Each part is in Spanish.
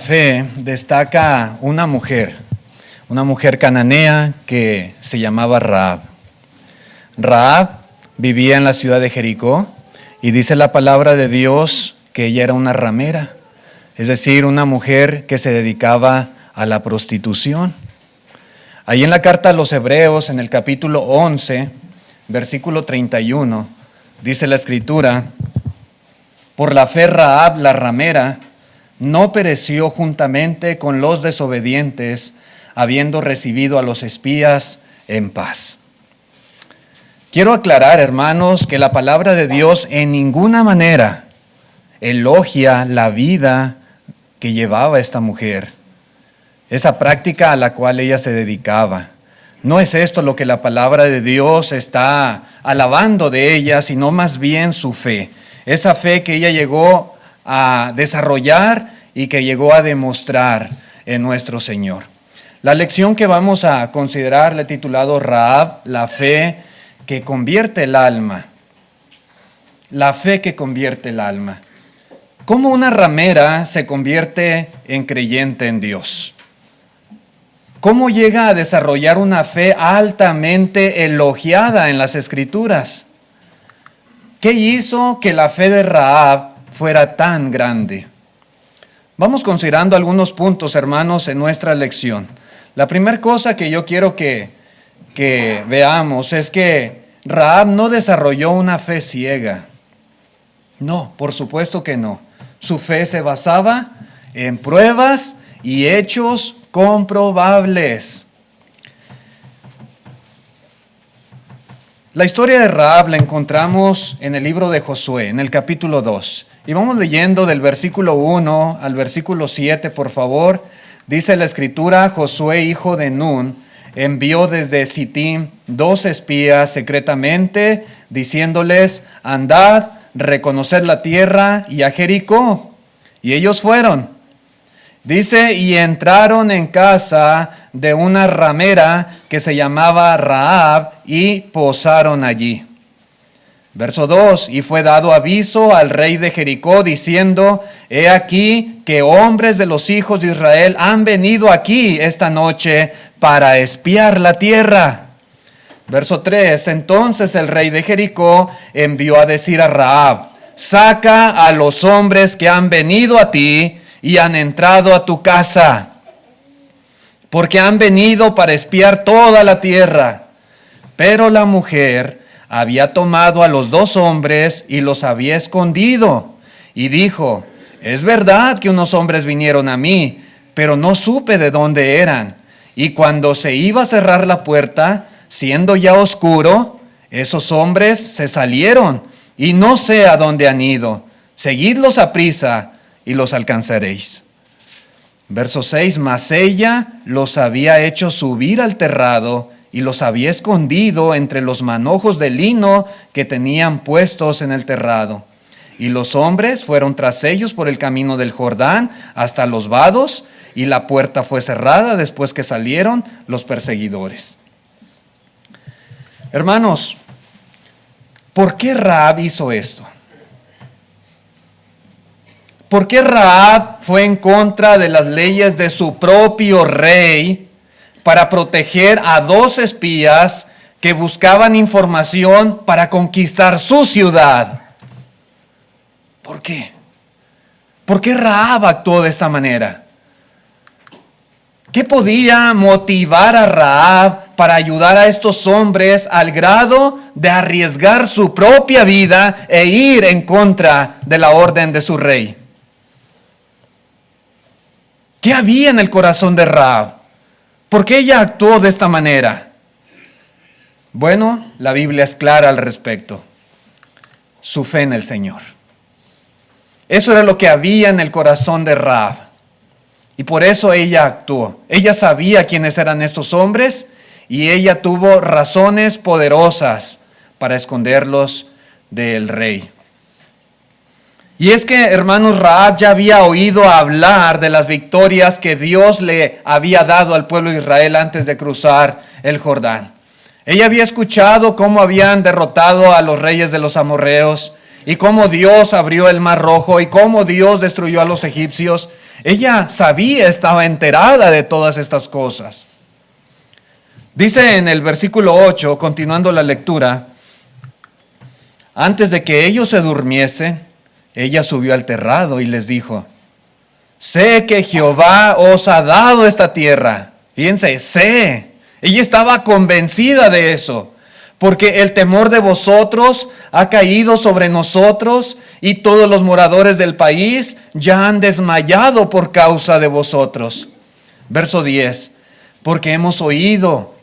fe destaca una mujer cananea que se llamaba Rahab. Rahab vivía en la ciudad de Jericó y dice la palabra de Dios que ella era una ramera, es decir, una mujer que se dedicaba a la prostitución. Ahí en la carta a los Hebreos, en el capítulo 11, versículo 31, dice la Escritura: por la fe Rahab la ramera no pereció juntamente con los desobedientes, habiendo recibido a los espías en paz. Quiero aclarar, hermanos, que la palabra de Dios en ninguna manera elogia la vida que llevaba esta mujer, esa práctica a la cual ella se dedicaba. No es esto lo que la palabra de Dios está alabando de ella, sino más bien su fe. Esa fe que ella llegó a desarrollar y que llegó a demostrar en nuestro Señor. La lección que vamos a considerar la he titulado Rahab, la fe que convierte el alma. La fe que convierte el alma. ¿Cómo una ramera se convierte en creyente en Dios? ¿Cómo llega a desarrollar una fe altamente elogiada en las Escrituras? ¿Qué hizo que la fe de Rahab fuera tan grande? Vamos considerando algunos puntos, hermanos, en nuestra lección. La primera cosa que yo quiero que veamos es que Rahab no desarrolló una fe ciega. No, por supuesto que no. Su fe se basaba en pruebas y hechos comprobables. La historia de Rahab la encontramos en el libro de Josué, en el capítulo 2. Y vamos leyendo del versículo 1 al versículo 7, por favor. Dice la Escritura: Josué, hijo de Nun, envió desde Sittim 2 espías secretamente, diciéndoles: andad, reconoced la tierra y a Jericó. Y ellos fueron. Dice: y entraron en casa de una ramera que se llamaba Rahab y posaron allí. Verso 2: y fue dado aviso al rey de Jericó diciendo: he aquí que hombres de los hijos de Israel han venido aquí esta noche para espiar la tierra. Verso 3: entonces el rey de Jericó envió a decir a Rahab: saca a los hombres que han venido a ti y han entrado a tu casa, porque han venido para espiar toda la tierra. Pero la mujer había tomado a los 2 hombres y los había escondido, y dijo: es verdad que unos hombres vinieron a mí, pero no supe de dónde eran. Y cuando se iba a cerrar la puerta, siendo ya oscuro, esos hombres se salieron, y no sé a dónde han ido. Seguidlos aprisa y los alcanzaréis. Verso 6: mas ella los había hecho subir al terrado y los había escondido entre los manojos de lino que tenían puestos en el terrado. Y los hombres fueron tras ellos por el camino del Jordán hasta los vados, y la puerta fue cerrada después que salieron los perseguidores. Hermanos, ¿por qué Rahab hizo esto? ¿Por qué Rahab fue en contra de las leyes de su propio rey para proteger a 2 espías que buscaban información para conquistar su ciudad? ¿Por qué? ¿Por qué Rahab actuó de esta manera? ¿Qué podía motivar a Rahab para ayudar a estos hombres al grado de arriesgar su propia vida e ir en contra de la orden de su rey? ¿Qué había en el corazón de Rahab? ¿Por qué ella actuó de esta manera? Bueno, la Biblia es clara al respecto. Su fe en el Señor. Eso era lo que había en el corazón de Rahab. Y por eso ella actuó. Ella sabía quiénes eran estos hombres y ella tuvo razones poderosas para esconderlos del rey. Y es que, hermanos, Rahab ya había oído hablar de las victorias que Dios le había dado al pueblo de Israel antes de cruzar el Jordán. Ella había escuchado cómo habían derrotado a los reyes de los amorreos y cómo Dios abrió el Mar Rojo y cómo Dios destruyó a los egipcios. Ella sabía, estaba enterada de todas estas cosas. Dice en el versículo 8, continuando la lectura, antes de que ellos se durmiesen, ella subió al terrado y les dijo, sé que Jehová os ha dado esta tierra. Fíjense, sé. Ella estaba convencida de eso, porque el temor de vosotros ha caído sobre nosotros y todos los moradores del país ya han desmayado por causa de vosotros. Verso 10, porque hemos oído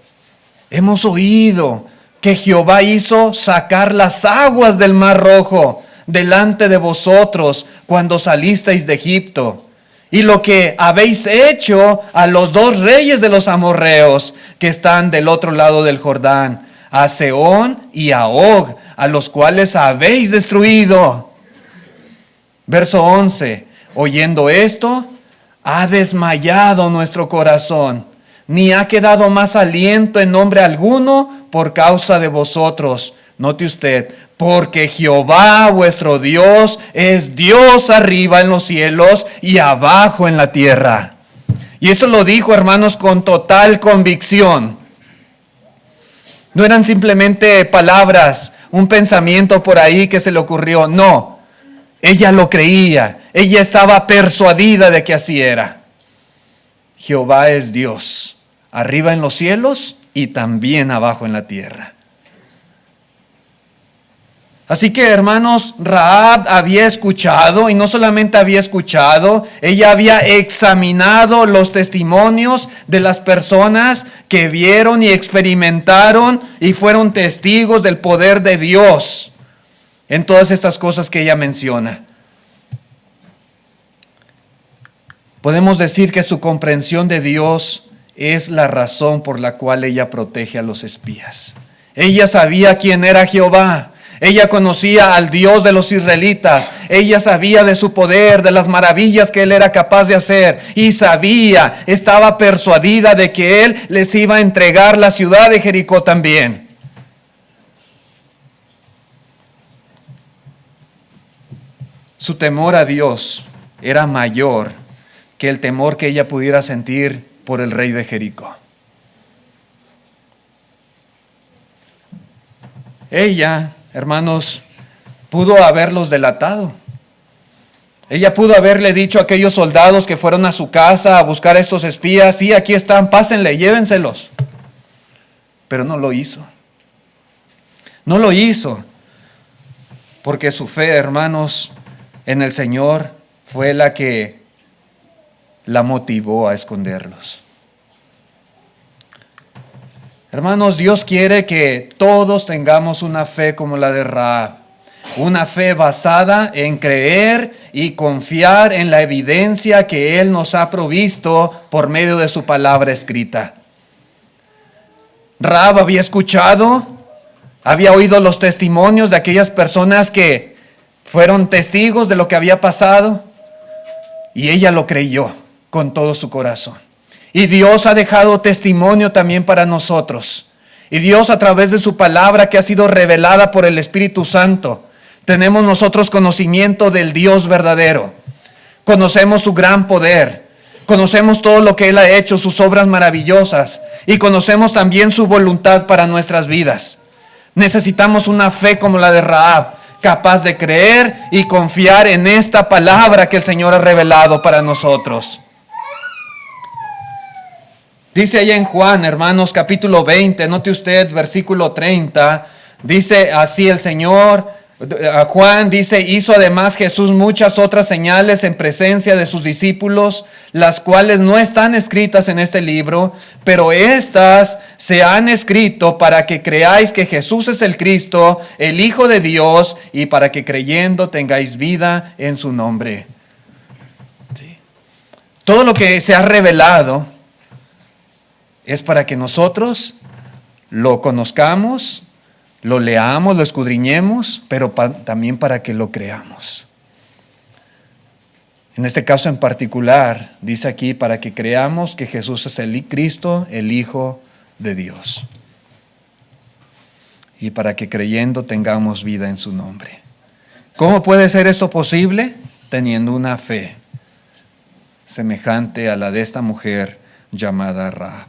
que Jehová hizo sacar las aguas del Mar Rojo delante de vosotros cuando salisteis de Egipto, y lo que habéis hecho a los dos reyes de los amorreos que están del otro lado del Jordán, a Sehón y a Og, a los cuales habéis destruido. Verso 11, oyendo esto, ha desmayado nuestro corazón, ni ha quedado más aliento en nombre alguno por causa de vosotros. Note usted, porque Jehová vuestro Dios es Dios arriba en los cielos y abajo en la tierra. Y esto lo dijo, hermanos, con total convicción. No eran simplemente palabras, un pensamiento por ahí que se le ocurrió. No, ella lo creía. Ella estaba persuadida de que así era. Jehová es Dios, arriba en los cielos y también abajo en la tierra. Así que, hermanos, Rahab había escuchado, y no solamente había escuchado, ella había examinado los testimonios de las personas que vieron y experimentaron y fueron testigos del poder de Dios en todas estas cosas que ella menciona. Podemos decir que su comprensión de Dios es la razón por la cual ella protege a los espías. Ella sabía quién era Jehová. Ella conocía al Dios de los israelitas. Ella sabía de su poder, de las maravillas que Él era capaz de hacer. Y sabía, estaba persuadida de que Él les iba a entregar la ciudad de Jericó también. Su temor a Dios era mayor que el temor que ella pudiera sentir por el rey de Jericó. Ella, hermanos, pudo haberlos delatado. Ella pudo haberle dicho a aquellos soldados que fueron a su casa a buscar a estos espías, sí, aquí están, pásenle, llévenselos. Pero no lo hizo. No lo hizo, porque su fe, hermanos, en el Señor fue la que la motivó a esconderlos. Hermanos, Dios quiere que todos tengamos una fe como la de Rahab, una fe basada en creer y confiar en la evidencia que Él nos ha provisto por medio de su palabra escrita. Rahab había escuchado, había oído los testimonios de aquellas personas que fueron testigos de lo que había pasado, y ella lo creyó con todo su corazón. Y Dios ha dejado testimonio también para nosotros. Y Dios, a través de su palabra que ha sido revelada por el Espíritu Santo, tenemos nosotros conocimiento del Dios verdadero. Conocemos su gran poder. Conocemos todo lo que Él ha hecho, sus obras maravillosas. Y conocemos también su voluntad para nuestras vidas. Necesitamos una fe como la de Rahab, capaz de creer y confiar en esta palabra que el Señor ha revelado para nosotros. Dice allá en Juan, hermanos, capítulo 20, note usted, versículo 30, dice así el Señor, Juan dice, hizo además Jesús muchas otras señales en presencia de sus discípulos, las cuales no están escritas en este libro, pero estas se han escrito para que creáis que Jesús es el Cristo, el Hijo de Dios, y para que creyendo tengáis vida en su nombre. ¿Sí? Todo lo que se ha revelado es para que nosotros lo conozcamos, lo leamos, lo escudriñemos, pero también para que lo creamos. En este caso en particular, dice aquí, para que creamos que Jesús es el Cristo, el Hijo de Dios. Y para que creyendo tengamos vida en su nombre. ¿Cómo puede ser esto posible? Teniendo una fe semejante a la de esta mujer llamada Rahab.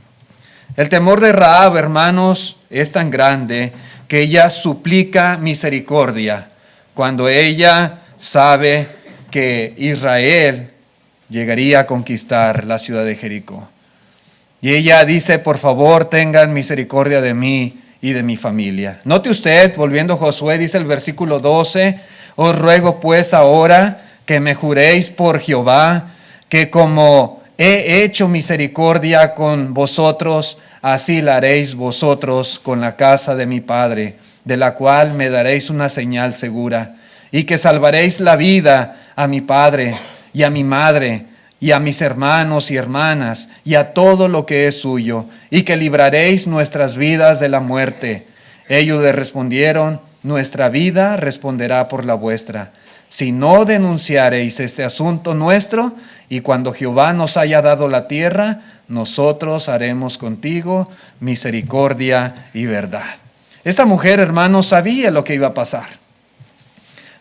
El temor de Rahab, hermanos, es tan grande que ella suplica misericordia cuando ella sabe que Israel llegaría a conquistar la ciudad de Jericó. Y ella dice, por favor, tengan misericordia de mí y de mi familia. Note usted, volviendo a Josué, dice el versículo 12, os ruego pues ahora que me juréis por Jehová, que como he hecho misericordia con vosotros, así la haréis vosotros con la casa de mi padre, de la cual me daréis una señal segura, y que salvaréis la vida a mi padre y a mi madre, y a mis hermanos y hermanas, y a todo lo que es suyo, y que libraréis nuestras vidas de la muerte. Ellos le respondieron, nuestra vida responderá por la vuestra, si no denunciareis este asunto nuestro, y cuando Jehová nos haya dado la tierra, nosotros haremos contigo misericordia y verdad. Esta mujer, hermanos, sabía lo que iba a pasar.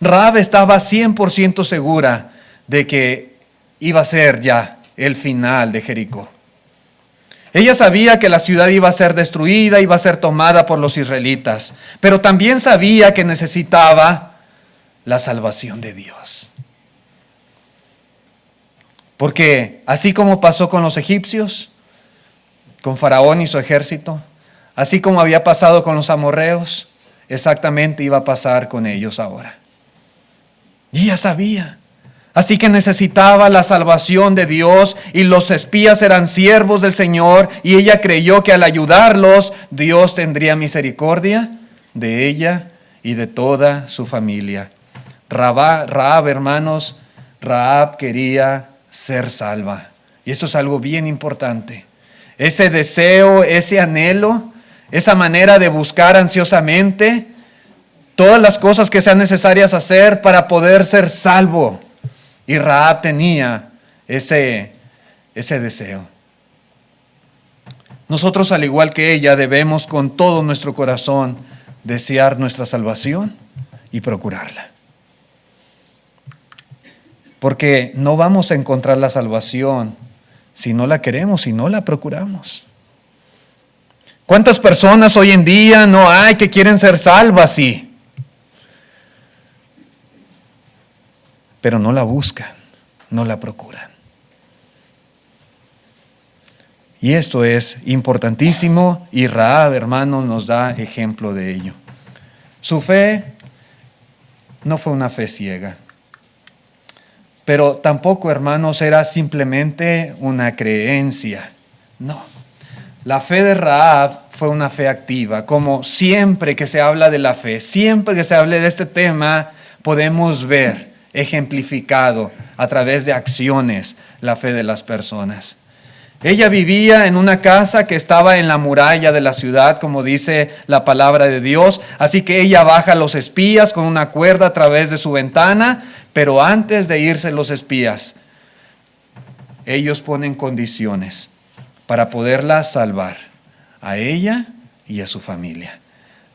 Rahab estaba 100% segura de que iba a ser ya el final de Jericó. Ella sabía que la ciudad iba a ser destruida, iba a ser tomada por los israelitas, pero también sabía que necesitaba la salvación de Dios. Porque así como pasó con los egipcios, con Faraón y su ejército, así como había pasado con los amorreos, exactamente iba a pasar con ellos ahora. Y ella sabía. Así que necesitaba la salvación de Dios, y los espías eran siervos del Señor, y ella creyó que al ayudarlos, Dios tendría misericordia de ella y de toda su familia. Rahab, hermanos, Rahab quería ser salva. Y esto es algo bien importante. Ese deseo, ese anhelo, esa manera de buscar ansiosamente todas las cosas que sean necesarias hacer para poder ser salvo. Y Rahab tenía ese deseo. Nosotros, al igual que ella, debemos con todo nuestro corazón desear nuestra salvación y procurarla. Porque no vamos a encontrar la salvación si no la queremos, si no la procuramos. ¿Cuántas personas hoy en día no hay que quieren ser salvas? Sí. Pero no la buscan, no la procuran. Y esto es importantísimo, y Rahab, hermano, nos da ejemplo de ello. Su fe no fue una fe ciega, pero tampoco, hermanos, era simplemente una creencia. No, la fe de Rahab fue una fe activa. Como siempre que se habla de la fe, siempre que se hable de este tema, podemos ver ejemplificado a través de acciones la fe de las personas. Ella vivía en una casa que estaba en la muralla de la ciudad, como dice la palabra de Dios. Así que ella baja a los espías con una cuerda a través de su ventana, pero antes de irse los espías, ellos ponen condiciones para poderla salvar, a ella y a su familia.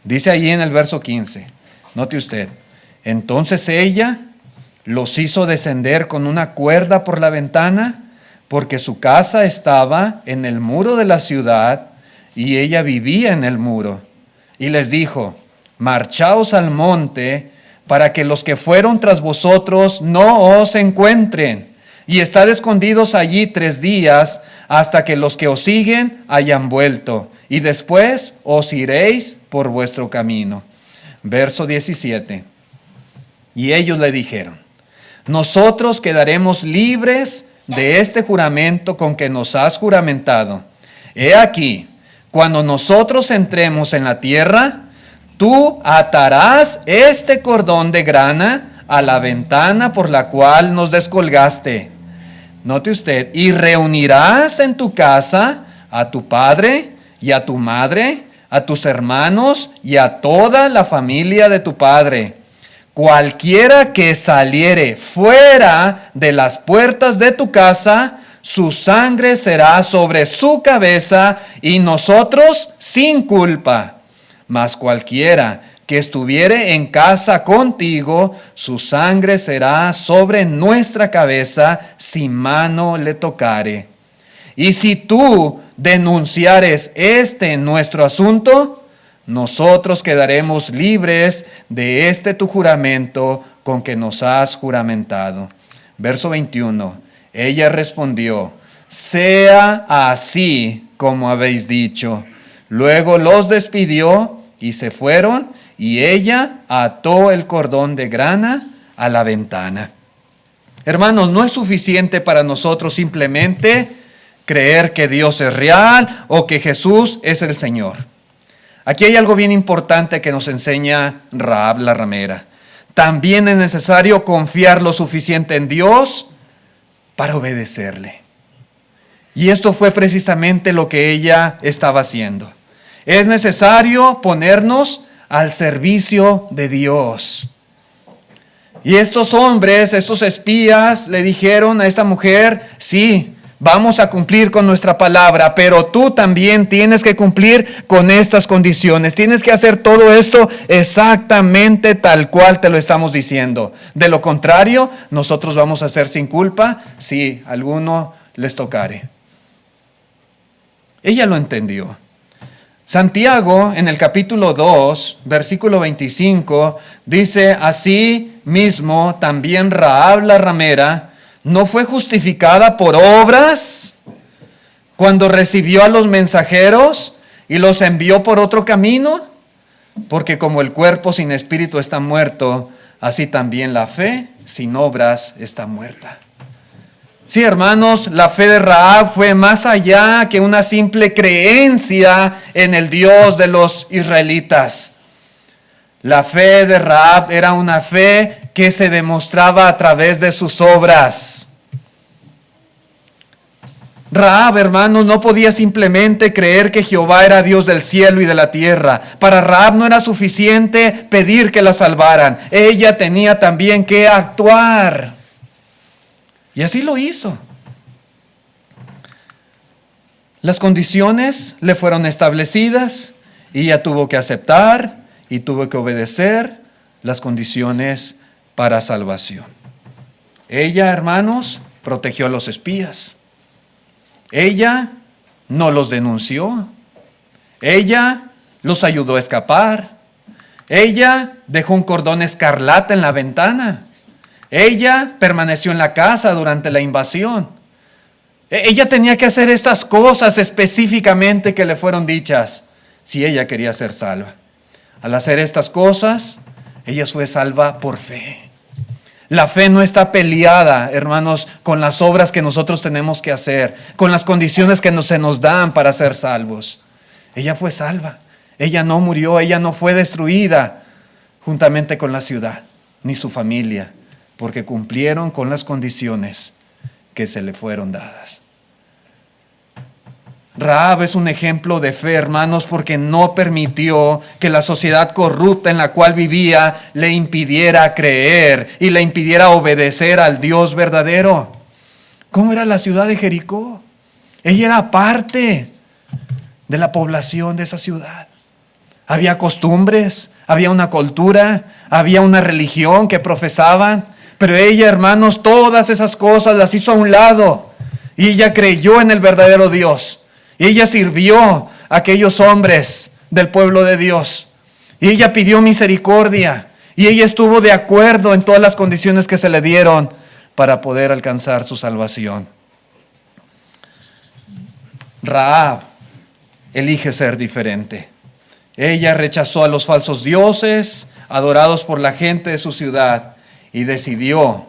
Dice allí en el verso 15, note usted, entonces ella los hizo descender con una cuerda por la ventana, porque su casa estaba en el muro de la ciudad y ella vivía en el muro. Y les dijo, marchaos al monte para que los que fueron tras vosotros no os encuentren, y estad escondidos allí 3 días hasta que los que os siguen hayan vuelto, y después os iréis por vuestro camino. Verso 17. Y ellos le dijeron, nosotros quedaremos libres de este juramento con que nos has juramentado. He aquí, cuando nosotros entremos en la tierra, tú atarás este cordón de grana a la ventana por la cual nos descolgaste. Note usted, y reunirás en tu casa a tu padre y a tu madre, a tus hermanos y a toda la familia de tu padre. Cualquiera que saliere fuera de las puertas de tu casa, su sangre será sobre su cabeza y nosotros sin culpa. Mas cualquiera que estuviere en casa contigo, su sangre será sobre nuestra cabeza si mano le tocare. Y si tú denunciares nuestro asunto, nosotros quedaremos libres de tu juramento con que nos has juramentado. Verso 21. Ella respondió: sea así como habéis dicho. Luego los despidió y se fueron, y ella ató el cordón de grana a la ventana. Hermanos, no es suficiente para nosotros simplemente creer que Dios es real o que Jesús es el Señor. Aquí hay algo bien importante que nos enseña Rahab la ramera. También es necesario confiar lo suficiente en Dios para obedecerle. Y esto fue precisamente lo que ella estaba haciendo. Es necesario ponernos al servicio de Dios. Y estos hombres, estos espías, le dijeron a esta mujer: sí, vamos a cumplir con nuestra palabra, pero tú también tienes que cumplir con estas condiciones. Tienes que hacer todo esto exactamente tal cual te lo estamos diciendo. De lo contrario, nosotros vamos a ser sin culpa si alguno les tocare. Ella lo entendió. Santiago, en el capítulo 2, versículo 25, dice: así mismo también Rahab la ramera no fue justificada por obras cuando recibió a los mensajeros y los envió por otro camino, porque como el cuerpo sin espíritu está muerto, así también la fe sin obras está muerta. Sí, hermanos, la fe de Rahab fue más allá que una simple creencia en el Dios de los israelitas. La fe de Rahab era una fe que se demostraba a través de sus obras. Rahab, hermanos, no podía simplemente creer que Jehová era Dios del cielo y de la tierra. Para Rahab no era suficiente pedir que la salvaran. Ella tenía también que actuar. Y así lo hizo. Las condiciones le fueron establecidas y ella tuvo que aceptar y tuvo que obedecer las condiciones para salvación. Ella, hermanos, protegió a los espías. Ella no los denunció. Ella los ayudó a escapar. Ella dejó un cordón escarlata en la ventana. Ella permaneció en la casa durante la invasión. Ella tenía que hacer estas cosas específicamente que le fueron dichas si ella quería ser salva. Al hacer estas cosas, ella fue salva por fe. La fe no está peleada, hermanos, con las obras que nosotros tenemos que hacer, con las condiciones que se nos dan para ser salvos. Ella fue salva. Ella no murió, ella no fue destruida juntamente con la ciudad, ni su familia, porque cumplieron con las condiciones que se le fueron dadas. Rahab es un ejemplo de fe, hermanos, porque no permitió que la sociedad corrupta en la cual vivía le impidiera creer y le impidiera obedecer al Dios verdadero. ¿Cómo era la ciudad de Jericó? Ella era parte de la población de esa ciudad. Había costumbres, había una cultura, había una religión que profesaban. Pero ella, hermanos, todas esas cosas las hizo a un lado. Y ella creyó en el verdadero Dios. Y ella sirvió a aquellos hombres del pueblo de Dios. Y ella pidió misericordia. Y ella estuvo de acuerdo en todas las condiciones que se le dieron para poder alcanzar su salvación. Rahab elige ser diferente. Ella rechazó a los falsos dioses adorados por la gente de su ciudad. Y decidió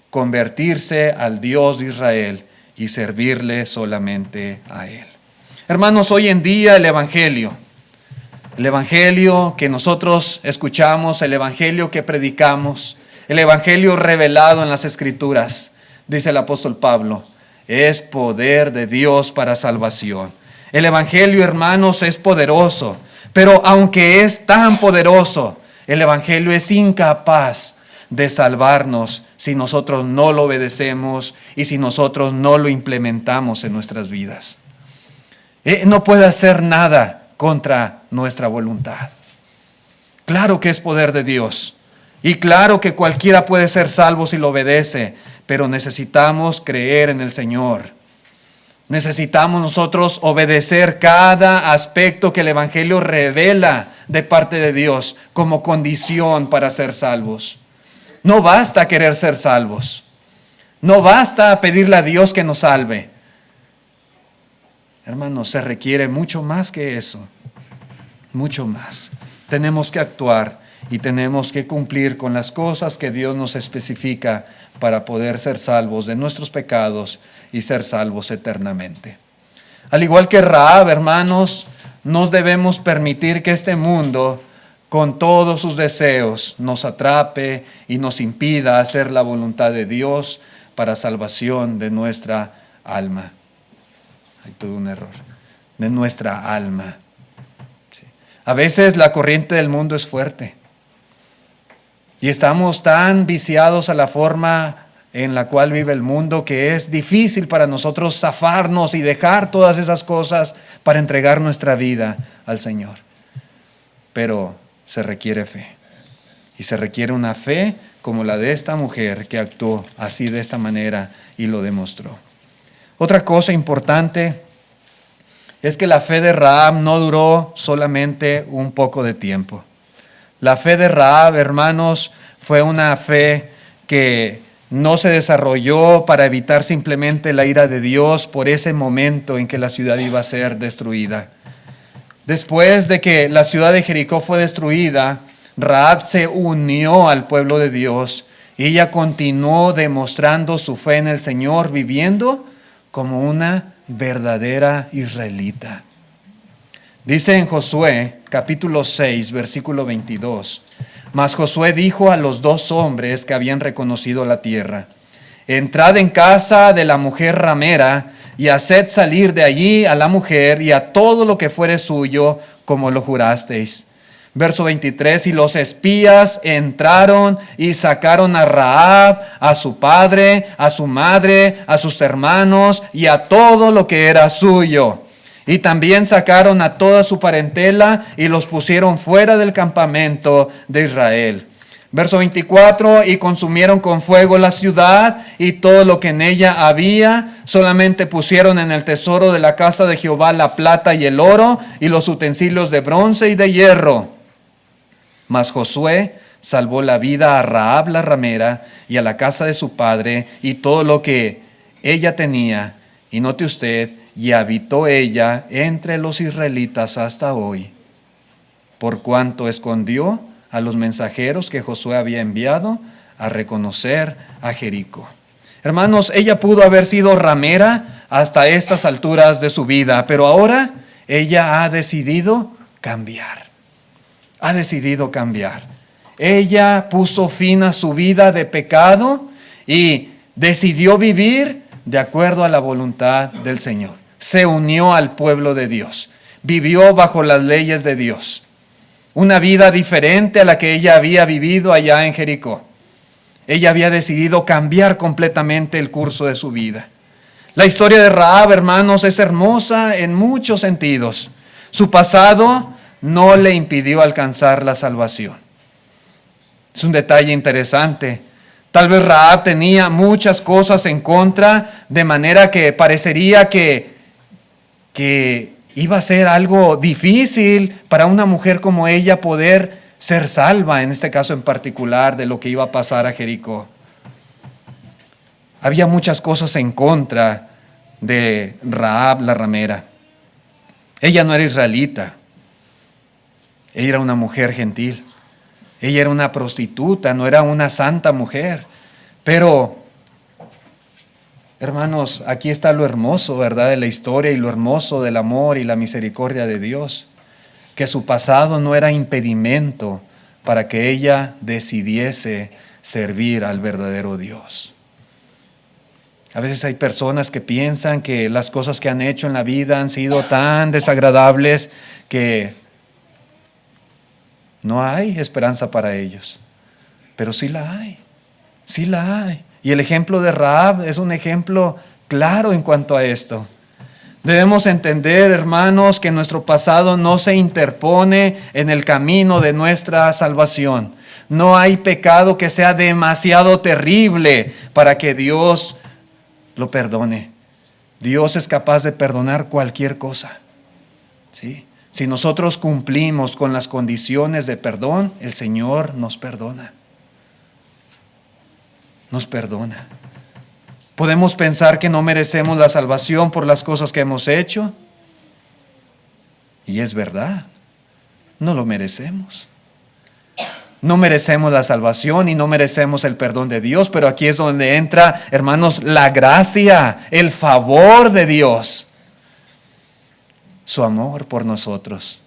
convertirse al Dios de Israel y servirle solamente a Él. Hermanos, hoy en día el Evangelio que nosotros escuchamos, el Evangelio que predicamos, el Evangelio revelado en las Escrituras, dice el apóstol Pablo, es poder de Dios para salvación. El Evangelio, hermanos, es poderoso, pero aunque es tan poderoso, el Evangelio es incapaz de salvarnos si nosotros no lo obedecemos y si nosotros no lo implementamos en nuestras vidas. No puede hacer nada contra nuestra voluntad. Claro que es poder de Dios. Y claro que cualquiera puede ser salvo si lo obedece, pero necesitamos creer en el Señor. Necesitamos nosotros obedecer cada aspecto que el Evangelio revela de parte de Dios como condición para ser salvos. No basta querer ser salvos. No basta pedirle a Dios que nos salve. Hermanos, se requiere mucho más que eso. Mucho más. Tenemos que actuar y tenemos que cumplir con las cosas que Dios nos especifica para poder ser salvos de nuestros pecados y ser salvos eternamente. Al igual que Rahab, hermanos, no debemos permitir que este mundo, con todos sus deseos, nos atrape y nos impida hacer la voluntad de Dios para salvación de nuestra alma. Hay todo un error. De nuestra alma. Sí. A veces la corriente del mundo es fuerte. Y estamos tan viciados a la forma en la cual vive el mundo que es difícil para nosotros zafarnos y dejar todas esas cosas para entregar nuestra vida al Señor. Pero se requiere fe. Y se requiere una fe como la de esta mujer que actuó así de esta manera y lo demostró. Otra cosa importante es que la fe de Rahab no duró solamente un poco de tiempo. La fe de Rahab, hermanos, fue una fe que no se desarrolló para evitar simplemente la ira de Dios por ese momento en que la ciudad iba a ser destruida. Después de que la ciudad de Jericó fue destruida, Rahab se unió al pueblo de Dios y ella continuó demostrando su fe en el Señor, viviendo como una verdadera israelita. Dice en Josué, capítulo 6, versículo 22, mas Josué dijo a los 2 hombres que habían reconocido la tierra: entrad en casa de la mujer ramera y haced salir de allí a la mujer y a todo lo que fuere suyo, como lo jurasteis. Verso 23, y los espías entraron y sacaron a Rahab, a su padre, a su madre, a sus hermanos y a todo lo que era suyo. Y también sacaron a toda su parentela y los pusieron fuera del campamento de Israel. Verso 24, y consumieron con fuego la ciudad y todo lo que en ella había. Solamente pusieron en el tesoro de la casa de Jehová la plata y el oro y los utensilios de bronce y de hierro. Mas Josué salvó la vida a Rahab la ramera y a la casa de su padre y todo lo que ella tenía. Y note usted, y habitó ella entre los israelitas hasta hoy, por cuanto escondió a los mensajeros que Josué había enviado a reconocer a Jericó. Hermanos, ella pudo haber sido ramera hasta estas alturas de su vida, pero ahora ella ha decidido cambiar. Ha decidido cambiar. Ella puso fin a su vida de pecado y decidió vivir de acuerdo a la voluntad del Señor. Se unió al pueblo de Dios. Vivió bajo las leyes de Dios. Una vida diferente a la que ella había vivido allá en Jericó. Ella había decidido cambiar completamente el curso de su vida. La historia de Rahab, hermanos, es hermosa en muchos sentidos. Su pasado no le impidió alcanzar la salvación. Es un detalle interesante. Tal vez Rahab tenía muchas cosas en contra, de manera que parecería que iba a ser algo difícil para una mujer como ella poder ser salva, en este caso en particular, de lo que iba a pasar a Jericó. Había muchas cosas en contra de Rahab la ramera. Ella no era israelita. Ella era una mujer gentil. Ella era una prostituta, no era una santa mujer. Pero, hermanos, aquí está lo hermoso, ¿verdad?, de la historia y lo hermoso del amor y la misericordia de Dios. Que su pasado no era impedimento para que ella decidiese servir al verdadero Dios. A veces hay personas que piensan que las cosas que han hecho en la vida han sido tan desagradables que no hay esperanza para ellos. Pero sí la hay, sí la hay. Y el ejemplo de Rahab es un ejemplo claro en cuanto a esto. Debemos entender, hermanos, que nuestro pasado no se interpone en el camino de nuestra salvación. No hay pecado que sea demasiado terrible para que Dios lo perdone. Dios es capaz de perdonar cualquier cosa. ¿Sí? Si nosotros cumplimos con las condiciones de perdón, el Señor nos perdona. Nos perdona. Podemos pensar que no merecemos la salvación por las cosas que hemos hecho. Y es verdad, no lo merecemos. No merecemos la salvación y no merecemos el perdón de Dios, pero aquí es donde entra, hermanos, la gracia, el favor de Dios. Su amor por nosotros.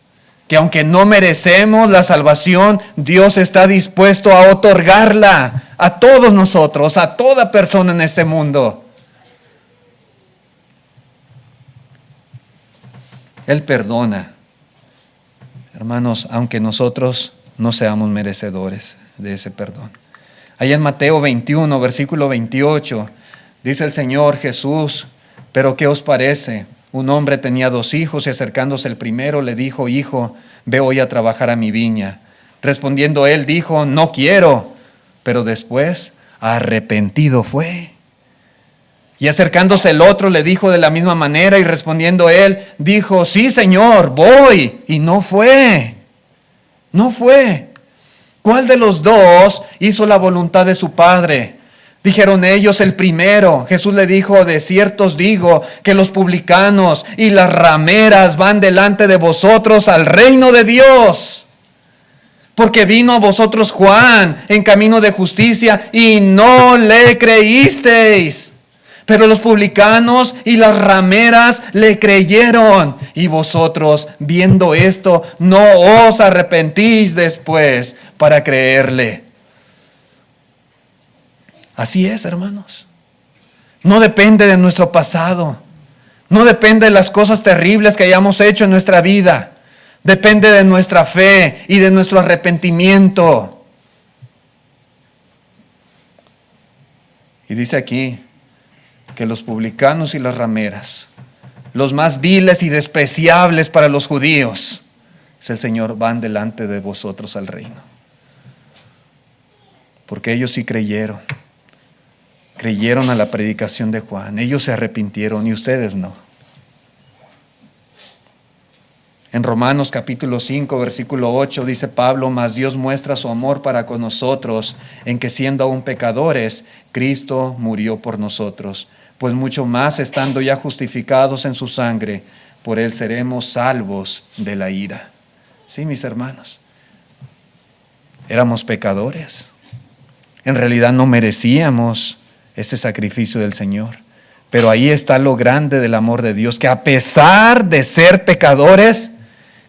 Que aunque no merecemos la salvación, Dios está dispuesto a otorgarla a todos nosotros, a toda persona en este mundo. Él perdona, hermanos, aunque nosotros no seamos merecedores de ese perdón. Allá en Mateo 21, versículo 28, dice el Señor Jesús: pero ¿qué os parece? Un hombre tenía 2 hijos y acercándose el primero le dijo: hijo, ve hoy a trabajar a mi viña. Respondiendo él dijo: no quiero. Pero después arrepentido fue. Y acercándose el otro le dijo de la misma manera, y respondiendo él dijo: sí, Señor, voy. Y no fue. No fue. ¿Cuál de los dos hizo la voluntad de su padre? Dijeron ellos: el primero. Jesús le dijo: de cierto os digo que los publicanos y las rameras van delante de vosotros al reino de Dios. Porque vino a vosotros Juan en camino de justicia y no le creísteis. Pero los publicanos y las rameras le creyeron. Y vosotros, viendo esto, no os arrepentís después para creerle. Así es, hermanos. No depende de nuestro pasado. No depende de las cosas terribles que hayamos hecho en nuestra vida. Depende de nuestra fe y de nuestro arrepentimiento. Y dice aquí que los publicanos y las rameras, los más viles y despreciables para los judíos, es el Señor, van delante de vosotros al reino. Porque ellos sí creyeron. Creyeron a la predicación de Juan. Ellos se arrepintieron y ustedes no. En Romanos capítulo 5, versículo 8 dice Pablo: mas Dios muestra su amor para con nosotros, en que siendo aún pecadores, Cristo murió por nosotros. Pues mucho más, estando ya justificados en su sangre, por él seremos salvos de la ira. Sí, mis hermanos. Éramos pecadores. En realidad no merecíamos este sacrificio del Señor. Pero ahí está lo grande del amor de Dios, que a pesar de ser pecadores,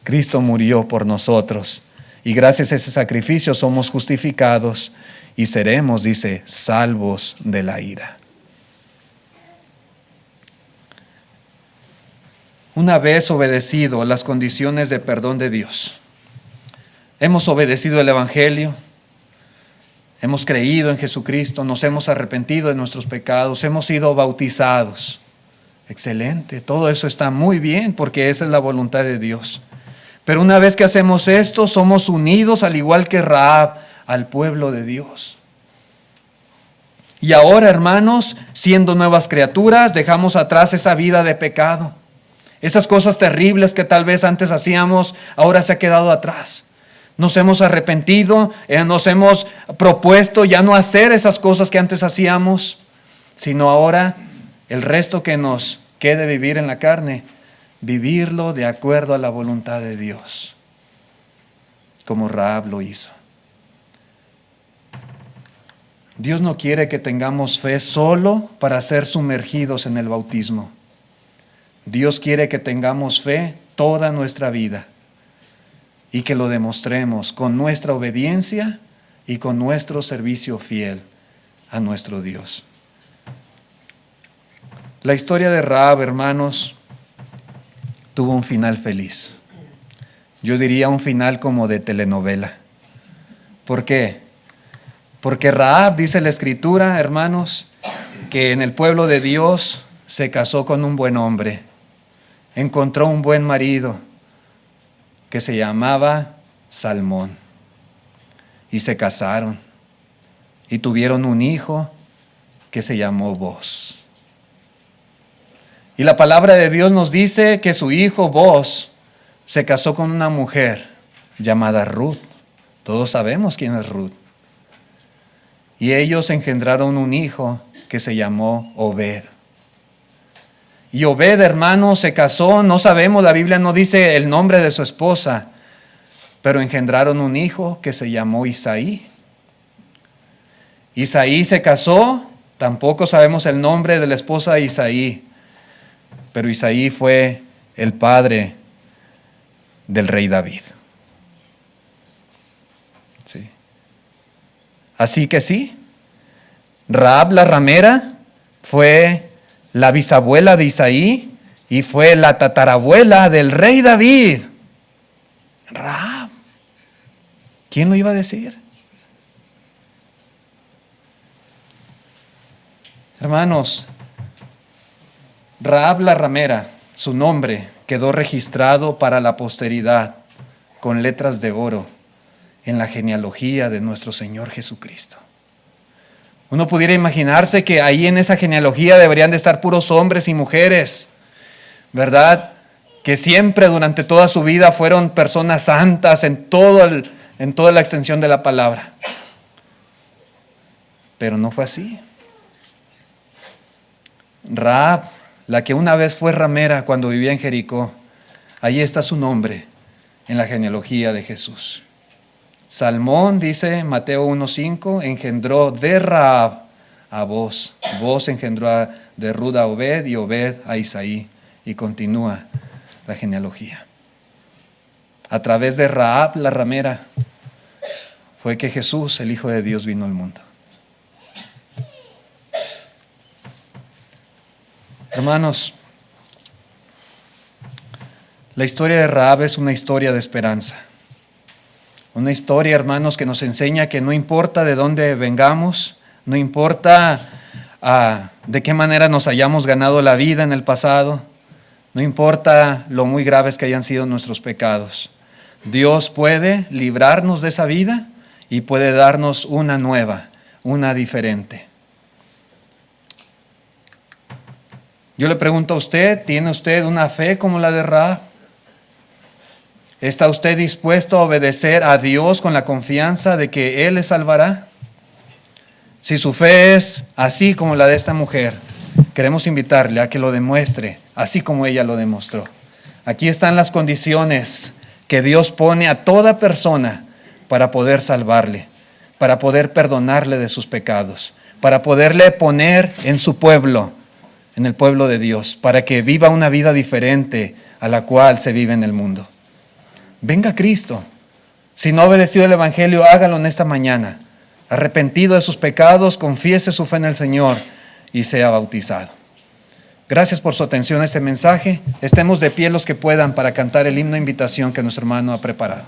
Cristo murió por nosotros. Y gracias a ese sacrificio somos justificados y seremos, dice, salvos de la ira. Una vez obedecido las condiciones de perdón de Dios, hemos obedecido el Evangelio, hemos creído en Jesucristo, nos hemos arrepentido de nuestros pecados, hemos sido bautizados. Excelente, todo eso está muy bien porque esa es la voluntad de Dios. Pero una vez que hacemos esto, somos unidos al igual que Rahab al pueblo de Dios. Y ahora, hermanos, siendo nuevas criaturas, dejamos atrás esa vida de pecado. Esas cosas terribles que tal vez antes hacíamos, ahora se ha quedado atrás. Nos hemos arrepentido, nos hemos propuesto ya no hacer esas cosas que antes hacíamos, sino ahora el resto que nos quede vivir en la carne, vivirlo de acuerdo a la voluntad de Dios, como Rahab lo hizo. Dios no quiere que tengamos fe solo para ser sumergidos en el bautismo. Dios quiere que tengamos fe toda nuestra vida y que lo demostremos con nuestra obediencia y con nuestro servicio fiel a nuestro Dios. La historia de Rahab, hermanos, tuvo un final feliz. Yo diría un final como de telenovela. ¿Por qué? Porque Rahab, dice la Escritura, hermanos, que en el pueblo de Dios se casó con un buen hombre. encontró un buen marido que se llamaba Salmón. Y se casaron y tuvieron un hijo que se llamó Boz. Y la palabra de Dios nos dice que su hijo Boz se casó con una mujer llamada Ruth. Todos sabemos quién es Ruth. Y ellos engendraron un hijo que se llamó Obed. Y Obed, hermano, se casó, no sabemos, la Biblia no dice el nombre de su esposa, pero engendraron un hijo que se llamó Isaí. Isaí se casó, tampoco sabemos el nombre de la esposa de Isaí, pero Isaí fue el padre del rey David. Sí. Así que sí, Rahab la ramera fue la bisabuela de Isaí y fue la tatarabuela del rey David. Rahab. ¿Quién lo iba a decir? Hermanos, Rahab la ramera, su nombre quedó registrado para la posteridad con letras de oro en la genealogía de nuestro Señor Jesucristo. Uno pudiera imaginarse que ahí en esa genealogía deberían de estar puros hombres y mujeres, ¿verdad? Que siempre durante toda su vida fueron personas santas en toda la extensión de la palabra. Pero no fue así. Rahab, la que una vez fue ramera cuando vivía en Jericó, ahí está su nombre en la genealogía de Jesús. Salmón, dice Mateo 1:5, engendró de Rahab a Boz. Boz engendró de Ruth a Obed y Obed a Isaí. Y continúa la genealogía. A través de Rahab la ramera fue que Jesús, el Hijo de Dios, vino al mundo. Hermanos, la historia de Rahab es una historia de esperanza. Una historia, hermanos, que nos enseña que no importa de dónde vengamos, no importa de qué manera nos hayamos ganado la vida en el pasado, no importa lo muy graves que hayan sido nuestros pecados. Dios puede librarnos de esa vida y puede darnos una nueva, una diferente. Yo le pregunto a usted, ¿tiene usted una fe como la de Rahab? ¿Está usted dispuesto a obedecer a Dios con la confianza de que Él le salvará? Si su fe es así como la de esta mujer, queremos invitarle a que lo demuestre, así como ella lo demostró. Aquí están las condiciones que Dios pone a toda persona para poder salvarle, para poder perdonarle de sus pecados, para poderle poner en su pueblo, en el pueblo de Dios, para que viva una vida diferente a la cual se vive en el mundo. Venga a Cristo. Si no ha obedecido el Evangelio, hágalo en esta mañana. Arrepentido de sus pecados, confiese su fe en el Señor y sea bautizado. Gracias por su atención a este mensaje. Estemos de pie los que puedan para cantar el himno de invitación que nuestro hermano ha preparado.